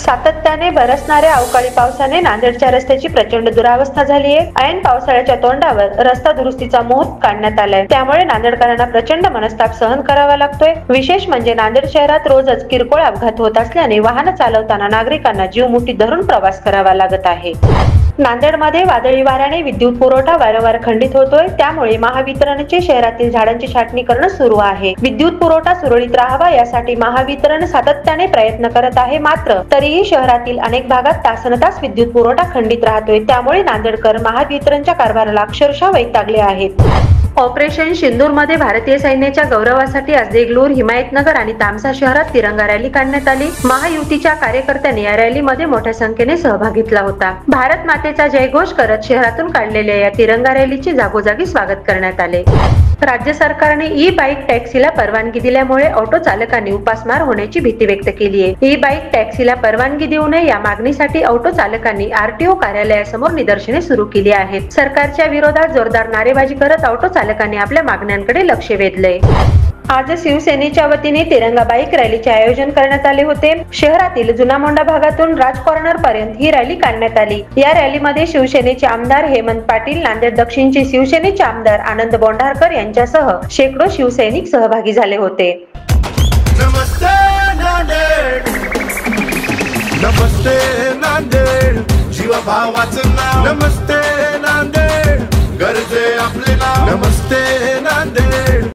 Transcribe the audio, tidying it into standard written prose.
सातत्याने बरसणाऱ्या अवकाळी पावसाने नांदेडच्या रस्त्याची प्रचंड दुरावस्था झाली आहे। ऐन पावसाळ्याच्या तोंडावर रस्ता दुरुस्तीचा मुहूर्त काढण्यात आलाय, त्यामुळे नांदेडकरांना प्रचंड मनस्ताप सहन करावा लागतोय। विशेष म्हणजे नांदेड शहरात रोजच किरकोळ अपघात होत असल्याने वाहन चालवताना नागरिकांना जीव मुठीत धरून प्रवास करावा लागत आहे। नांदेडमध्ये वादळी वाऱ्याने विद्युत पुरवठा वारंवार खंडित होतोय, त्यामुळे महावितरणचे शहरातील झाडांची छाटणी करणं सुरू आहे। विद्युत पुरवठा सुरळीत राहावा यासाठी महावितरण सातत्याने प्रयत्न करत आहे, मात्र तरीही शहरातील अनेक भागात तासनतास विद्युत पुरवठा खंडित राहतोय, त्यामुळे नांदेडकर महावितरणच्या कारभाराला अक्षरशः वैतागले आहेत। ऑपरेशन सिंदूर मध्ये भारतीय सैन्याच्या गौरवासाठी आज देगलूर, हिमायतनगर आणि तामसा शहरात तिरंगा रॅली काढण्यात आली। महायुतीच्या कार्यकर्त्यांनी या रॅलीमध्ये मोठ्या संख्येने सहभाग घेतला होता। भारत मातेचा जयघोष करत शहरातून काढलेल्या या तिरंगा रॅलीचे जागोजागी स्वागत करण्यात आले। राज्य सरकारने ई बाईक टॅक्सीला परवानगी दिल्यामुळे ऑटो चालकांनी उपासमार होण्याची भीती व्यक्त केली आहे। ई बाईक टॅक्सीला परवानगी देऊ नये या मागणीसाठी ऑटो चालकांनी आरटीओ कार्यालयासमोर निदर्शने सुरू केली आहेत। सरकारच्या विरोधात जोरदार नारेबाजी करत ऑटो चालकांनी आपल्या मागण्यांकडे लक्ष वेधले। आज शिवसेनेच्या वतीने तिरंगा बाईक रॅलीचे आयोजन करण्यात आले होते। शहरातील जुना मोंढा भागातून राज कॉर्नर पर्यंत ही रॅली काढण्यात आली। या रॅलीमध्ये शिवसेनेचे आमदार हेमंत पाटील, नांदेड दक्षिणचे शिवसेनेचे आमदार आनंद बोंढारकर यांच्यासह शेकडो शिवसैनिक सहभागी झाले होते। नमस्ते नांदेड, नमस्ते नांदेड, जीवा भावाचं नाव। नमस्ते नांदेड, गरजे आपले नाव। नमस्ते